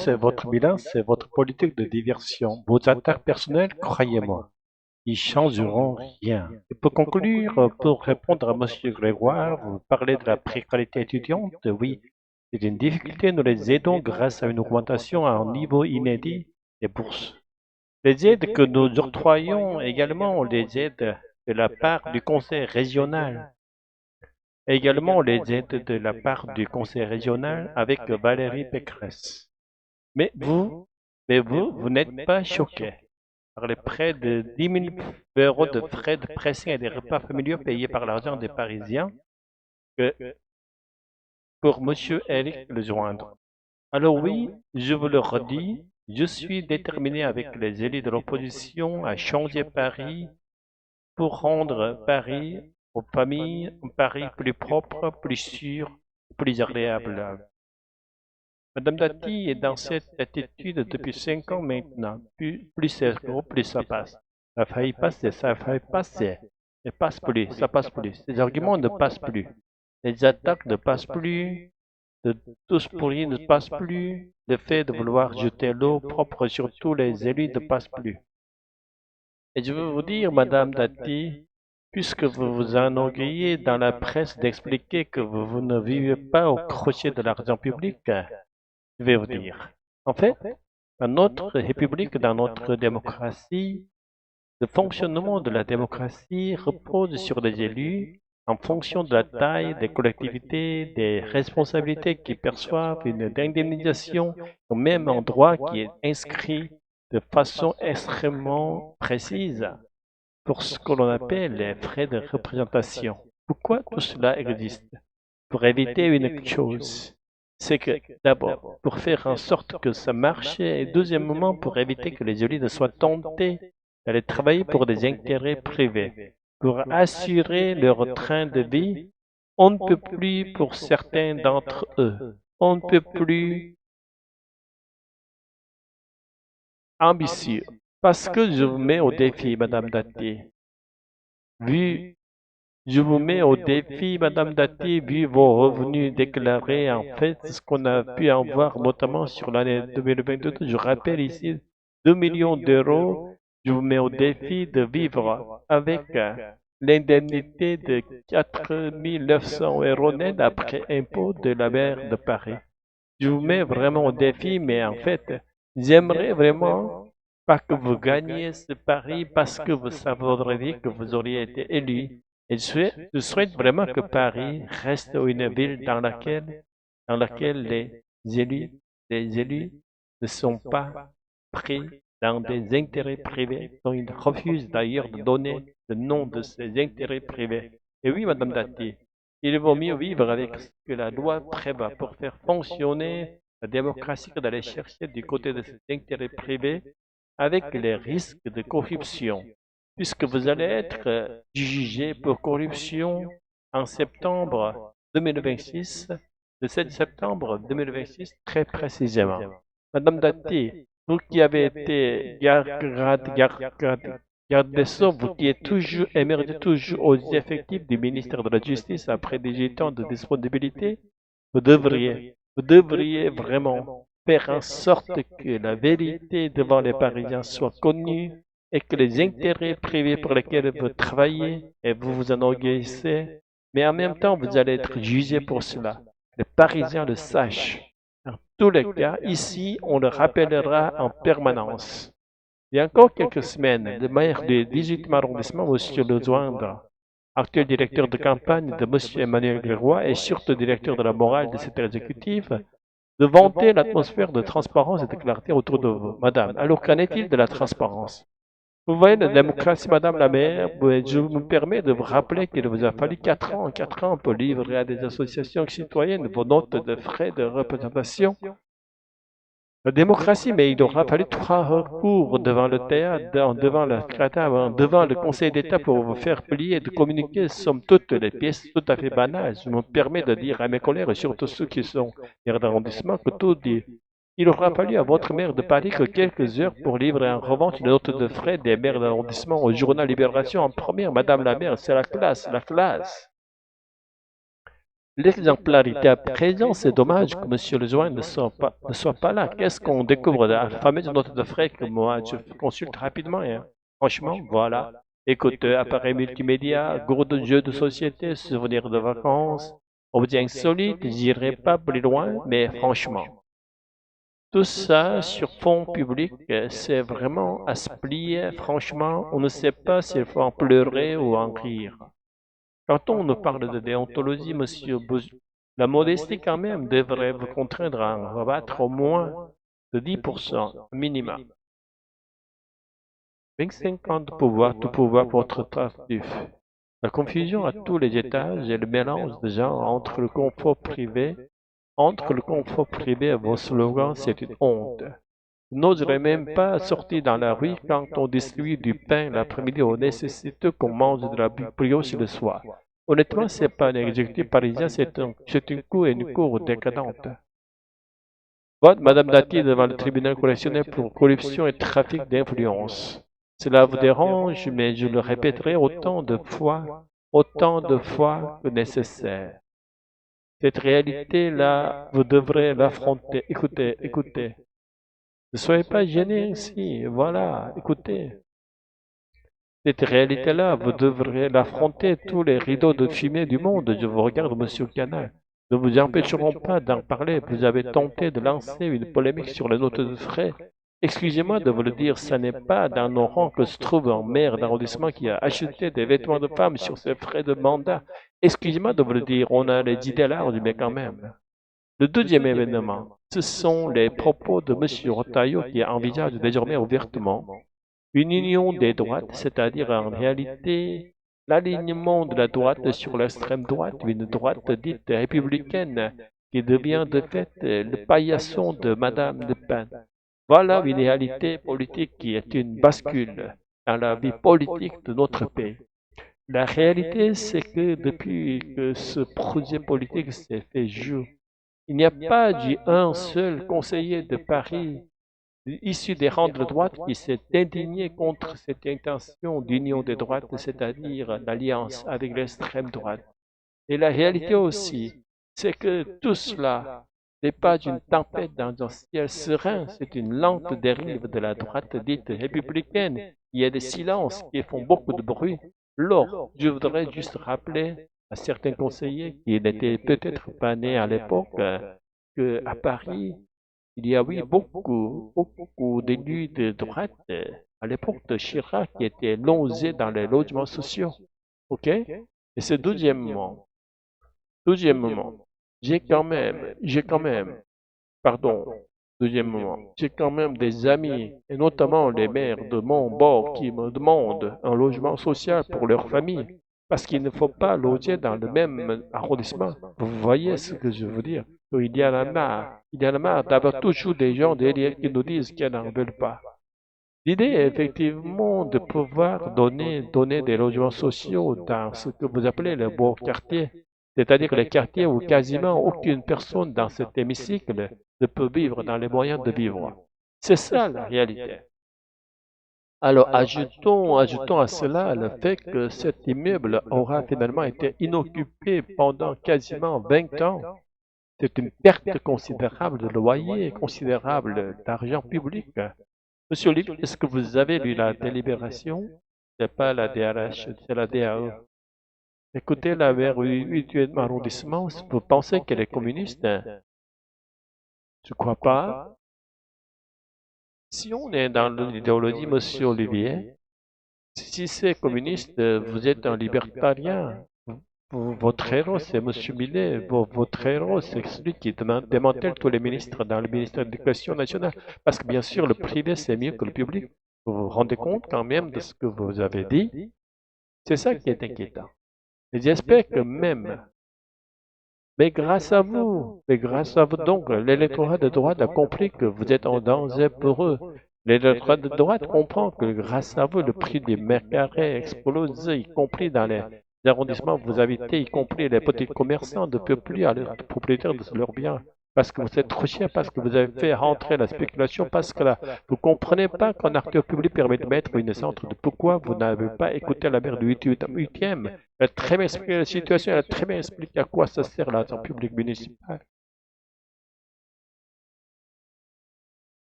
c'est votre bilan, c'est votre politique de diversion. Vos attaques personnelles, croyez-moi, ils changeront rien. Et pour conclure, pour répondre à Monsieur Grégoire, vous parlez de la précarité étudiante. Oui, c'est une difficulté. Nous les aidons grâce à une augmentation à un niveau inédit des bourses. Les aides que nous octroyons également, les aides de la part du conseil régional. Également les aides de la part du conseil régional avec Valérie Pécresse. Mais vous n'êtes pas choqué par les près de 10 000 euros de frais de pressing et des repas familiaux payés par l'argent des Parisiens que pour Monsieur Eric le joindre. Alors oui, je vous le redis, je suis déterminé avec les élus de l'opposition à changer Paris pour rendre Paris aux familles un Paris plus propre, plus sûr, plus agréable. Madame Dati est dans cette attitude depuis 5 ans maintenant. Plus c'est gros, plus ça passe. Ça a failli passer, ça a failli passer. Ça passe plus, ça passe plus. Les arguments ne passent plus. Les attaques ne passent plus. De tous pourris ne passent plus. Le fait de vouloir jeter l'eau propre sur tous les élus ne passe plus. Et je veux vous dire, Madame Dati, puisque vous vous enorgueillez dans la presse d'expliquer que vous ne vivez pas au crochet de l'argent public, je vais vous dire. En fait, dans notre République, dans notre démocratie, le fonctionnement de la démocratie repose sur les élus en fonction de la taille des collectivités, des responsabilités qui perçoivent une indemnisation au même endroit qui est inscrit de façon extrêmement précise pour ce que l'on appelle les frais de représentation. Pourquoi tout cela existe? Pour éviter une chose. C'est que, d'abord, pour faire en sorte que ça marche, et deuxièmement, pour éviter que les élus ne soient tentés d'aller travailler pour des intérêts privés. Pour assurer leur train de vie, on ne peut plus pour certains d'entre eux. On ne peut plus ambitieux. Parce que je vous mets au défi, Madame Dati. Je vous mets au défi, Madame Dati, vu vos revenus déclarés, en fait, ce qu'on a pu en voir, notamment sur l'année 2022. Je rappelle ici 2 millions d'euros. Je vous mets au défi de vivre avec l'indemnité de 4 900 euros net après impôt de la maire de Paris. Je vous mets vraiment au défi, mais en fait, j'aimerais vraiment pas que vous gagniez ce pari parce que vous savez que vous auriez été élu. Et je souhaite vraiment que Paris reste une ville dans laquelle les élus ne sont pas pris dans des intérêts privés, dont ils refusent d'ailleurs de donner le nom de ces intérêts privés. Et oui, Madame Dati, il vaut mieux vivre avec ce que la loi prévoit pour faire fonctionner la démocratie que d'aller chercher du côté de ces intérêts privés avec les risques de corruption, puisque vous allez être jugé pour corruption en septembre 2026, le 7 septembre 2026 très précisément. Madame Dati, vous qui avez été garde des Sceaux, vous qui êtes toujours émergé toujours aux effectifs du ministère de la Justice après 18 ans de disponibilité, vous devriez vraiment faire en sorte que la vérité devant les Parisiens soit connue et que les intérêts privés pour lesquels vous travaillez et vous vous enorgueillissez, mais en même temps vous allez être jugé pour cela. Les Parisiens le sachent. Dans tous les cas, ici, on le rappellera en permanence. Il y a encore quelques semaines, le maire du 18e arrondissement, M. Lejoindre, actuel directeur de campagne de M. Emmanuel Grégoire et surtout directeur de la morale de cet exécutif, de vanter l'atmosphère de transparence et de clarté autour de vous. Madame, alors qu'en est-il de la transparence? Vous voyez, la démocratie, Madame la maire, je me permets de vous rappeler qu'il vous a fallu 4 ans pour livrer à des associations citoyennes vos notes de frais de représentation. La démocratie, mais il aura fallu 3 recours devant le théâtre, devant la CRATA, devant le Conseil d'État pour vous faire plier de communiquer, somme toute, les pièces tout à fait banales. Je me permets de dire à mes collègues, et surtout ceux qui sont maires d'arrondissement, que tout dit. Il aura fallu à votre maire de Paris que quelques heures pour livrer en revanche une note de frais des maires d'arrondissement au journal Libération en première. Madame la maire, c'est la classe, la classe. L'exemplarité à présent, c'est dommage que Monsieur Lejoin ne soit pas là. Qu'est-ce qu'on découvre de la fameuse note de frais que moi je consulte rapidement, hein. Franchement, voilà. Écoute, appareil multimédia, gros de jeux de société, souvenirs de vacances, objets insolites, j'irai pas plus loin, mais franchement, tout ça sur fond public, c'est vraiment à se plier. Franchement, on ne sait pas s'il faut en pleurer ou en rire. Quand on nous parle de déontologie, monsieur Bouzou, la modestie quand même devrait vous contraindre à en rabattre au moins de 10% minimum. 25 ans de pouvoir, tout pouvoir pour être tartuffe. La confusion à tous les étages et le mélange de gens entre le confort privé et vos slogans, c'est une honte. Vous n'oserez même pas sortir dans la rue quand on distribue du pain l'après-midi aux nécessiteux qu'on mange de la brioche le soir. Honnêtement, c'est pas un exécutif parisien, c'est une cour décadente. Vote Madame Dati devant le tribunal correctionnel pour corruption et trafic d'influence. Cela vous dérange, mais je le répéterai autant de fois que nécessaire. Cette réalité-là, vous devrez l'affronter. Écoutez, écoutez. Ne soyez pas gênés ici, voilà, écoutez. Cette réalité-là, vous devrez l'affronter tous les rideaux de fumée du monde. Je vous regarde, monsieur Canal. Ne vous empêcheront pas d'en parler. Vous avez tenté de lancer une polémique sur les notes de frais. Excusez-moi de vous le dire, ça n'est pas dans nos rangs que se trouve un maire d'arrondissement qui a acheté des vêtements de femme sur ses frais de mandat. Excusez-moi de vous le dire, on a les idées larges, mais quand même. Le deuxième événement, ce sont les propos de M. Rotaillot qui envisage désormais ouvertement une union des droites, c'est-à-dire en réalité l'alignement de la droite sur l'extrême droite, une droite dite républicaine qui devient de fait le paillasson de Madame Le Pen. Voilà une réalité politique qui est une bascule dans la vie politique de notre pays. La réalité, c'est que depuis que ce projet politique s'est fait jour, il n'y a pas eu un seul conseiller de Paris issu des rangs de droite qui s'est indigné contre cette intention d'union des droites, c'est-à-dire l'alliance avec l'extrême droite. Et la réalité aussi, c'est que tout cela n'est pas une tempête dans un ciel serein, c'est une lente dérive de la droite dite républicaine. Il y a des silences qui font beaucoup de bruit. Lors, je voudrais juste rappeler à certains conseillers qui n'étaient peut-être pas nés à l'époque qu'à Paris, il y a oui beaucoup d'élus de droite à l'époque de Chirac qui étaient logés dans les logements sociaux. OK? Et c'est deuxièmement, pardon, deuxièmement, j'ai quand même des amis, et notamment les maires de mon bord, qui me demandent un logement social pour leur famille, parce qu'il ne faut pas loger dans le même arrondissement. Vous voyez ce que je veux dire? Il y en a marre d'avoir toujours des gens derrière qui nous disent qu'ils n'en veulent pas. L'idée est effectivement de pouvoir donner des logements sociaux dans ce que vous appelez les beaux quartiers, c'est-à-dire les quartiers où quasiment aucune personne dans cet hémicycle ne peut vivre dans les moyens de vivre. C'est ça la réalité. Alors ajoutons à cela le fait que cet immeuble aura finalement été inoccupé pendant quasiment 20 ans. C'est une perte considérable de loyer, considérable d'argent public. Monsieur Olive, est-ce que vous avez lu la délibération? C'est pas la DRH, c'est la DAE. Écoutez, la maire du 8e arrondissement, vous pensez qu'elle est communiste? Je crois pas. Si on est dans l'idéologie, monsieur Olivier, si c'est communiste, vous êtes un libertarien. Votre héros, c'est monsieur Millet. Votre héros, c'est celui qui démantèle tous les ministres dans le ministère de l'Éducation nationale. Parce que bien sûr, le privé, c'est mieux que le public. Vous vous rendez compte quand même de ce que vous avez dit? C'est ça qui est inquiétant. Et j'espère que même, mais grâce à vous donc, l'électorat de droite a compris que vous êtes en danger pour eux. L'électorat de droite comprend que grâce à vous, le prix des mètres carrés explose, y compris dans les arrondissements où vous habitez, y compris les petits commerçants ne peuvent plus aller être propriétaires de leurs biens. parce que vous êtes trop cher, parce que vous avez fait rentrer la spéculation, parce que là, vous comprenez pas qu'un acteur public permet de mettre une centre de pourquoi vous n'avez pas écouté la mère du 8e. Elle a très bien expliqué la situation, elle a très bien expliqué à quoi ça sert l'argent public municipal.